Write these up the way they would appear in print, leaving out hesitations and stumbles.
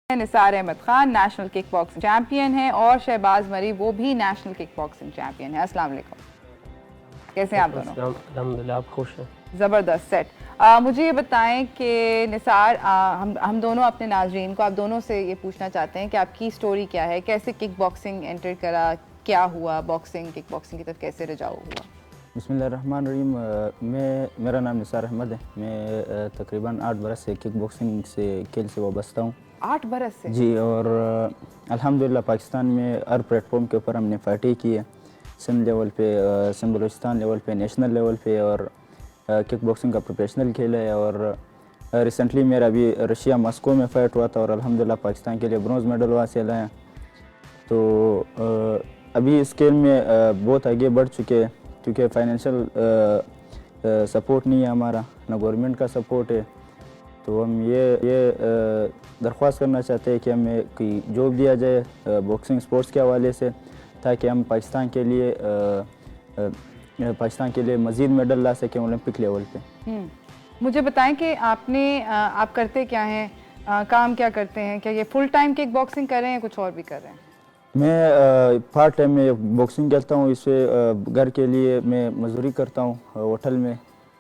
Nisar Ahmed Khan national kick boxing champion है और शहबाज मरी वो भी नेशनल किक बॉक्सिंग चैंपियन है। अस्सलाम वालेकुम, कैसे हैं आप दोनों? अल्हम्दुलिल्लाह, आप खुश हैं? ज़बरदस्त सेट। मुझे ये बताएं कि निसार, हम दोनों अपने नाजरीन को आप दोनों से ये पूछना चाहते हैं कि आपकी स्टोरी क्या है, कैसे किक बॉक्सिंग एंटर करा, क्या हुआ, बॉक्सिंग किक बॉक्सिंग की तरफ कैसे रुझाव हुआ? बिस्मिल्लाहिर्रहमानिर्रहीम। मेरा नाम निसार अहमद है। मैं तकरीबन 8 बरस से किक बॉक्सिंग से खेल से वाबस्ता हूँ। 8 बरस से? जी, और अल्हम्दुलिल्लाह पाकिस्तान में हर प्लेटफॉर्म के ऊपर हमने फाइटें की है। सिंध लेवल पे, सिंध बलूचिस्तान लेवल पे, नेशनल लेवल पे, और किक बॉक्सिंग का प्रोफेशनल खेल है। और रिसेंटली मेरा अभी रशिया मॉस्को में फ़ाइट हुआ था और अल्हम्दुलिल्लाह पाकिस्तान के लिए ब्रॉन्ज़ मेडल हासिल है। तो अभी इस खेल में बहुत आगे बढ़ चुके हैं, क्योंकि फाइनेंशियल सपोर्ट नहीं है हमारा, ना गवर्नमेंट का सपोर्ट है। तो हम ये दरख्वास्त करना चाहते हैं कि हमें कोई जॉब दिया जाए बॉक्सिंग स्पोर्ट्स के हवाले से, ताकि हम पाकिस्तान के लिए मज़ीद मेडल ला सकें ओलंपिक लेवल पे। मुझे बताएं कि आप करते क्या हैं, काम क्या करते हैं? क्या ये फुल टाइम किक बॉक्सिंग कर रहे हैं, कुछ और भी कर रहे हैं? मैं पार्ट टाइम में बॉक्सिंग करता हूँ। इससे घर के लिए मैं मजदूरी करता हूँ होटल में।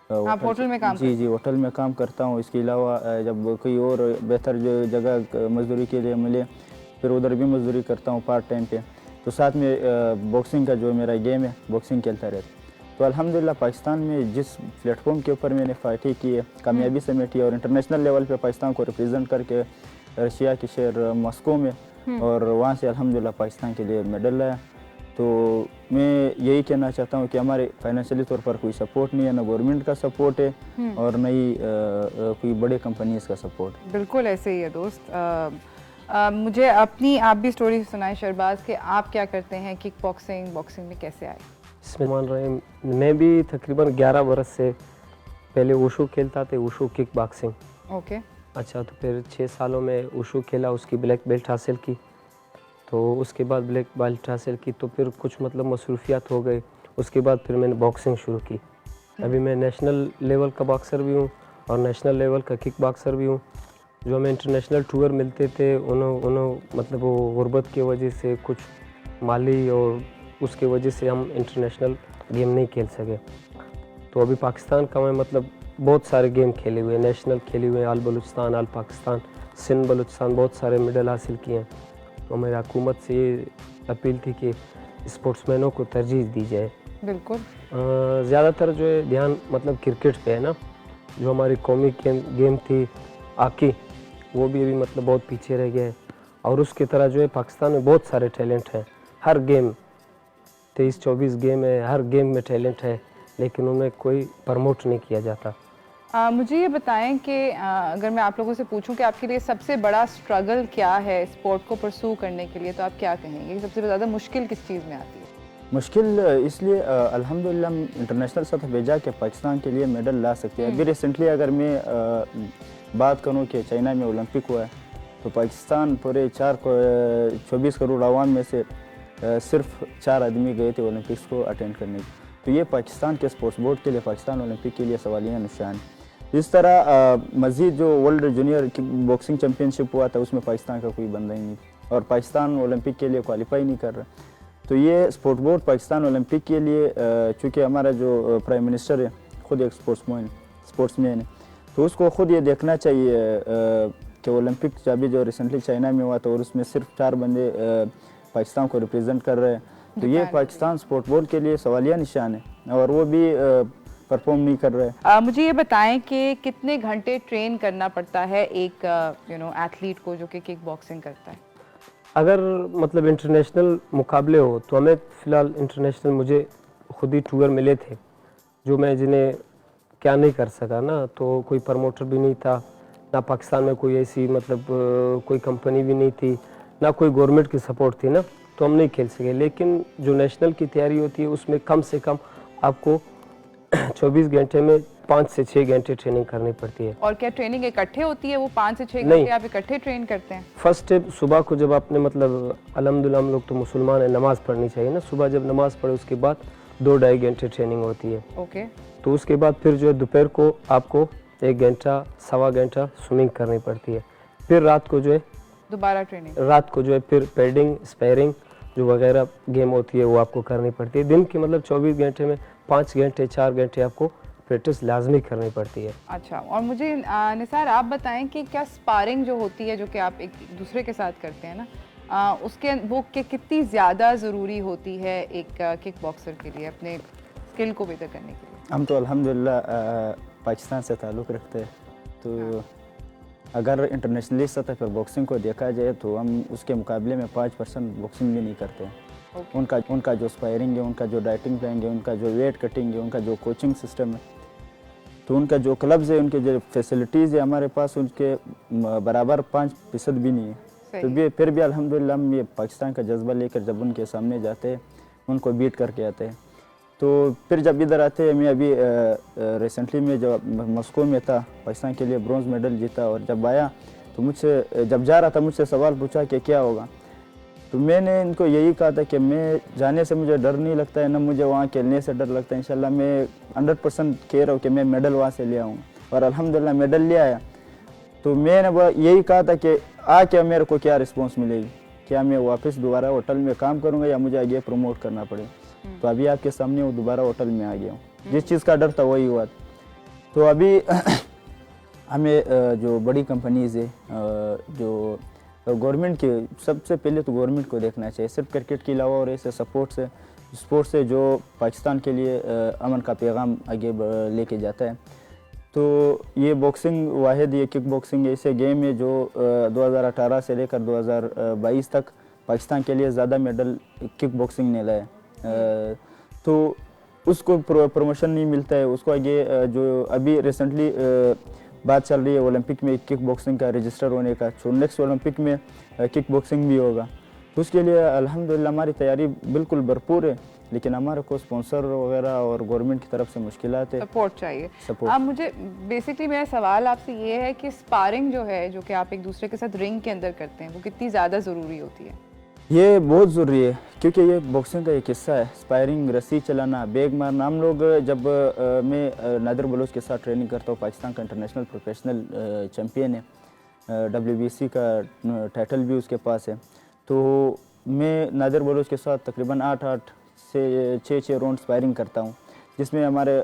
आप होटल में काम करते हैं? जी, होटल में काम करता हूँ। इसके अलावा जब कोई और बेहतर जो जगह मजदूरी के लिए मिले, फिर उधर भी मजदूरी करता हूँ पार्ट टाइम पे। तो साथ में बॉक्सिंग का जो मेरा गेम है, बॉक्सिंग खेलता रहता। तो अल्हम्दुलिल्लाह पाकिस्तान में जिस प्लेटफॉर्म के ऊपर मैंने फाइटें की है, कामयाबी समेटी, और इंटरनेशनल लेवल पे पाकिस्तान को रिप्रेजेंट करके रशिया के शहर मॉस्को में, और वहाँ से अल्हम्दुलिल्लाह पाकिस्तान के लिए मेडल लाया। तो मैं यही कहना चाहता हूँ कि हमारे फाइनेंशियली तौर पर कोई सपोर्ट नहीं है, ना गवर्नमेंट का सपोर्ट है और न ही कोई बड़े कंपनीज़ का सपोर्ट। बिल्कुल ऐसे ही है दोस्त। मुझे आप भी स्टोरी सुनाएं शहबाज, कि आप क्या करते हैं, किक बॉक्सिंग में कैसे आए? बिस्मिल्लाहिर्रहमानिर्रहीम। मैं भी तकरीबन 11 बरस से पहले वुशु खेलता था, वुशु किक बॉक्सिंग। ओके। अच्छा, तो फिर 6 सालों में वुशु खेला, उसकी ब्लैक बेल्ट हासिल की। तो उसके बाद ब्लैक बेल्ट हासिल की तो फिर कुछ मतलब मसरूफियात हो गए। उसके बाद फिर मैंने बॉक्सिंग शुरू की। अभी मैं नेशनल लेवल का बॉक्सर भी हूँ और नेशनल लेवल का किक बॉक्सर भी हूँ। जो हमें इंटरनेशनल टूर मिलते थे, उन्होंने मतलब वो गुर्बत की वजह से, कुछ माली और उसके वजह से हम इंटरनेशनल गेम नहीं खेल सके। तो अभी पाकिस्तान का मैं मतलब बहुत सारे गेम खेले हुए, नेशनल खेले हुए, आल बलूचिस्तान, आल पाकिस्तान, सिंध बलूचिस्तान, बहुत सारे मेडल हासिल किए हैं। और मेरी हुकूमत से ये अपील थी कि स्पोर्ट्समैनों को तरजीह दी जाए। बिल्कुल। ज़्यादातर जो है ध्यान मतलब क्रिकेट पे है ना। जो हमारी कौमी गेम थी हॉकी, वो भी अभी मतलब बहुत पीछे रह गया है। और उसकी तरह जो है पाकिस्तान में बहुत सारे टैलेंट हैं, हर गेम 23-24 गेम है, हर गेम में टैलेंट है, लेकिन उन्हें कोई प्रमोट नहीं किया जाता। मुझे ये बताएं कि अगर मैं आप लोगों से पूछूं कि आपके लिए सबसे बड़ा स्ट्रगल क्या है स्पोर्ट को परस्यू करने के लिए, तो आप क्या कहेंगे? सबसे ज़्यादा मुश्किल किस चीज़ में आती है? मुश्किल इसलिए अल्हम्दुलिल्लाह हम इंटरनेशनल सतह पे जाके पाकिस्तान के लिए मेडल ला सकते हैं। अभी रिसेंटली अगर मैं बात करूं कि चाइना में ओलंपिक हुआ है, तो पाकिस्तान पूरे 24 करोड़ आवाम में से सिर्फ 4 आदमी गए थे ओलंपिक्स को अटेंड करने। तो ये पाकिस्तान के स्पोर्ट्स बोर्ड के लिए, पाकिस्तान ओलंपिक के लिए सवालिया निशान है। इस तरह मज़ीद जो वर्ल्ड जूनियर बॉक्सिंग चैम्पियनशिप हुआ था, उसमें पाकिस्तान का कोई बंदा ही नहीं, और पाकिस्तान ओलंपिक के लिए क्वालिफाई नहीं कर रहा। तो ये स्पोर्ट बोर्ड पाकिस्तान ओलंपिक के लिए, चूँकि हमारा जो प्राइम मिनिस्टर है ख़ुद एक स्पोर्ट्समैन है, तो उसको ख़ुद ये देखना चाहिए कि ओलंपिक अभी जो रिसेंटली चाइना में हुआ था, और उसमें सिर्फ 4 बंदे पाकिस्तान को रिप्रेजेंट कर रहे हैं। तो ये पाकिस्तान स्पोर्ट बोर्ड के लिए सवालिया निशान है, और वो भी परफॉर्म नहीं कर रहे हैं। मुझे ये बताएं कि कितने घंटे ट्रेन करना पड़ता है एक एथलीट को जो कि किक बॉक्सिंग करता है? अगर मतलब इंटरनेशनल मुकाबले हो तो हमें फ़िलहाल इंटरनेशनल मुझे खुद ही टूर मिले थे, जो मैं जिन्हें क्या नहीं कर सका ना। तो कोई प्रमोटर भी नहीं था, ना पाकिस्तान में कोई ऐसी मतलब कोई कंपनी भी नहीं थी, ना कोई गवर्नमेंट की सपोर्ट थी ना, तो हम नहीं खेल सके। लेकिन जो नेशनल की तैयारी होती है, उसमें कम से कम आपको 24 घंटे में 5 से 6 घंटे ट्रेनिंग करनी पड़ती है। और क्या ट्रेनिंग इकट्ठे होती है? वो 5 से 6 घंटे आप इकट्ठे ट्रेन करते हैं? फर्स्ट स्टेप सुबह को जब आपने मतलब अल्हम्दुलिल्लाह हम लोग तो मुसलमान हैं, नमाज़ पढ़नी चाहिए ना। सुबह जब नमाज़ पढ़े उसके बाद 2-2.5 घंटे ट्रेनिंग होती है। ओके। तो उसके बाद फिर जो है दोपहर को आपको 1 घंटा, 1.25 घंटा स्विमिंग करनी पड़ती है। फिर रात को जो है दोबारा ट्रेनिंग? रात को जो है फिर पैडिंग स्पेयरिंग जो वगैरह गेम होती है वो आपको करनी पड़ती है। दिन की मतलब 24 घंटे में 5 घंटे 4 घंटे आपको प्रैक्टिस लाजमी करनी पड़ती है। अच्छा, और मुझे निसार आप बताएं कि क्या स्पारिंग जो होती है, जो कि आप एक दूसरे के साथ करते हैं ना, उसके वो कितनी ज़्यादा ज़रूरी होती है एक किक बॉक्सर के लिए अपने स्किल को बेहतर करने के लिए? हम तो अल्हम्दुलिल्लाह पाकिस्तान से ताल्लुक़ रखते हैं, तो अगर इंटरनेशनली सतह पर बॉक्सिंग को देखा जाए तो हम उसके मुकाबले में 5% बॉक्सिंग भी नहीं करते हैं। उनका जो स्पायरिंग है, उनका जो डाइटिंग प्लान है, उनका जो वेट कटिंग है, उनका जो कोचिंग सिस्टम है, तो उनका जो क्लब्स है, उनके जो फैसिलिटीज़ है हमारे पास उनके बराबर 5% भी नहीं है। तो फिर भी अल्हम्दुलिल्लाह हम ये पाकिस्तान का जज्बा लेकर जब उनके सामने जाते हैं, उनको बीट करके आते हैं। तो फिर जब इधर आते हैं, मैं अभी रिसेंटली में जब मॉस्को में था, पाकिस्तान के लिए ब्रॉन्ज मेडल जीता, और जब आया तो मुझसे जब जा रहा था मुझसे सवाल पूछा कि क्या होगा, तो मैंने इनको यही कहा था कि मैं जाने से मुझे डर नहीं लगता है, ना मुझे वहाँ खेलने से डर लगता है। इंशाल्लाह मैं 100% कह रहा हूँ कि मैं मेडल वहाँ से ले आऊँगा, और अल्हम्दुलिल्लाह मेडल ले आया। तो मैंने वो यही कहा था कि आके मेरे को क्या रिस्पॉन्स मिलेगी, क्या मैं वापस दोबारा होटल में काम करूँगा या मुझे आगे प्रमोट करना पड़ेगा। तो अभी आपके सामने वो दोबारा होटल में आ गया हूँ, जिस चीज़ का डर था वही हुआ। तो अभी हमें जो बड़ी कंपनीज़ है, जो गवर्नमेंट के, सबसे पहले तो गवर्नमेंट को देखना चाहिए, सिर्फ क्रिकेट के अलावा और ऐसे स्पोर्ट्स से जो पाकिस्तान के लिए अमन का पैगाम आगे लेके जाता है। तो ये बॉक्सिंग वाहिद, ये किक बॉक्सिंग ऐसे गेम है जो 2018 से लेकर 2022 तक पाकिस्तान के लिए ज़्यादा मेडल किक बॉक्सिंग ने लाए। तो उसको प्रमोशन नहीं मिलता है, उसको आगे जो अभी रिसेंटली बात चल रही है ओलंपिक में किक बॉक्सिंग का रजिस्टर होने का, तो नेक्स्ट ओलंपिक में किक बॉक्सिंग भी होगा। तो उसके लिए अल्हम्दुलिल्लाह हमारी तैयारी बिल्कुल भरपूर है, लेकिन हमारे को स्पॉन्सर वगैरह और गवर्नमेंट की तरफ से मुश्किलात है, सपोर्ट चाहिए। सपोर्ट। अब मुझे बेसिकली मेरा सवाल आपसे ये है कि स्पारिंग जो है, जो कि आप एक दूसरे के साथ रिंग के अंदर करते हैं, वो कितनी ज़्यादा ज़रूरी होती है? ये बहुत ज़रूरी है, क्योंकि ये बॉक्सिंग का एक हिस्सा है। स्पायरिंग, रस्सी चलाना, बैग मारना। हम लोग जब मैं नादिर बलोच के साथ ट्रेनिंग करता हूँ, पाकिस्तान का इंटरनेशनल प्रोफेशनल चैम्पियन है, WBC का टाइटल भी उसके पास है। तो मैं नादिर बलोच के साथ तकरीबन 8 से 6 राउंड स्पायरिंग करता हूँ, जिसमें हमारे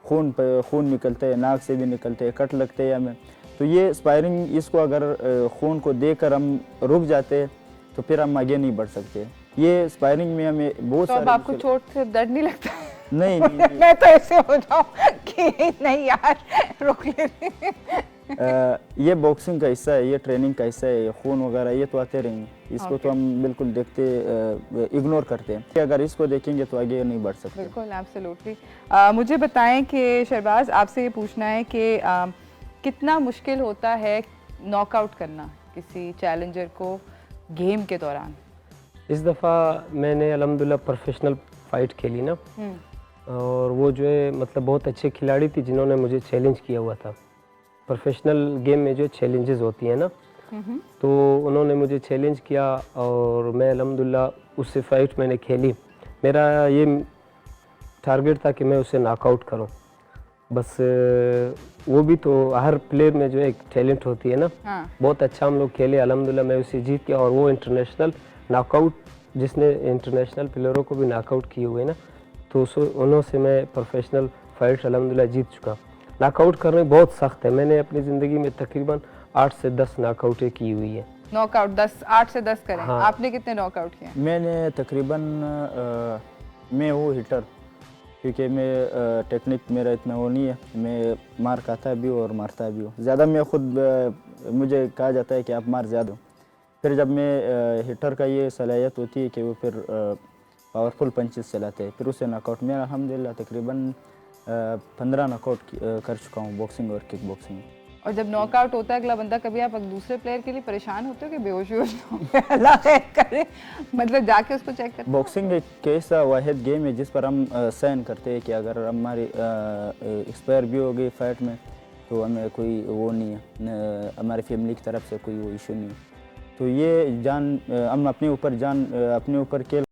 खून निकलते हैं, नाक से भी निकलते हैं, कट लगते हैं हमें। तो ये स्पायरिंग, इसको अगर खून को देकर हम रुक जाते हैं तो फिर हम आगे नहीं बढ़ सकते। ये स्पायरिंग में हमें बहुत तो अब आपको चोट से दर्द नहीं लगता? नहीं, मैं तो ऐसे हो जाऊं कि नहीं यार रोक ले। ये बॉक्सिंग का हिस्सा है, ये ट्रेनिंग का हिस्सा है, खून वगैरह ये तो आते रहेंगे, इसको तो हम बिल्कुल देखते इग्नोर करते हैं कि अगर इसको देखेंगे तो आगे नहीं बढ़ सकते। बिल्कुल, एब्सोल्युटली। मुझे बताएं कि शहबाज, आपसे ये पूछना है कि कितना मुश्किल होता है नॉकआउट करना किसी चैलेंजर को गेम के दौरान? इस दफ़ा मैंने अल्हम्दुलिल्लाह प्रोफेशनल फ़ाइट खेली ना, और वो जो है मतलब बहुत अच्छे खिलाड़ी थी जिन्होंने मुझे चैलेंज किया हुआ था। प्रोफेशनल गेम में जो चैलेंजेस होती हैं ना, तो उन्होंने मुझे चैलेंज किया और मैं अल्हम्दुलिल्लाह उससे फ़ाइट मैंने खेली। मेरा ये टारगेट था कि मैं उसे नॉकआउट करूं। बस वो भी तो हर प्लेयर में जो एक टैलेंट होती है ना, बहुत अच्छा हम लोग खेले, अल्हम्दुलिल्लाह मैं उसे जीत गया। और वो इंटरनेशनल नॉकआउट, जिसने इंटरनेशनल प्लेयरों को भी नॉकआउट किए हुए ना, तो उन्हों से मैं प्रोफेशनल फ़ाइट अल्हम्दुलिल्लाह जीत चुका। नॉकआउट करने बहुत सख्त है, मैंने अपनी ज़िंदगी में तकरीबन 8 से 10 नॉकआउटें की हुई है। नॉकआउट 8 से 10 करें? हाँ। आपने कितने नॉकआउट किए? मैंने तकरीबन मैं वो हिटर, क्योंकि मैं टेक्निक मेरा इतना वो नहीं है, मैं मार खाता भी हूँ और मारता भी हूँ ज़्यादा। मैं खुद मुझे कहा जाता है कि आप मार ज़्यादा हो। फिर जब मैं हिटर का ये सलाहियत होती है कि वो फिर पावरफुल पंचेस चलाते हैं, फिर उसे नॉकआउट। मैं अल्हम्दुलिल्लाह तकरीबन 15 नॉकआउट कर चुका हूँ बॉक्सिंग और किक बॉक्सिंग। और जब नॉकआउट होता है अगला बंदा, कभी आप दूसरे प्लेयर के लिए परेशान होते हो कि बेहोश अल्लाह खैर करे, मतलब जाके उसको चेक करते? बॉक्सिंग एक ऐसा वाहिद गेम है जिस पर हम साइन करते हैं कि अगर हमारी एक्सपायर भी हो गई फाइट में तो हमें कोई वो नहीं है, हमारी फैमिली की तरफ से कोई वो इशू नहीं है। तो ये जान हम अपने ऊपर के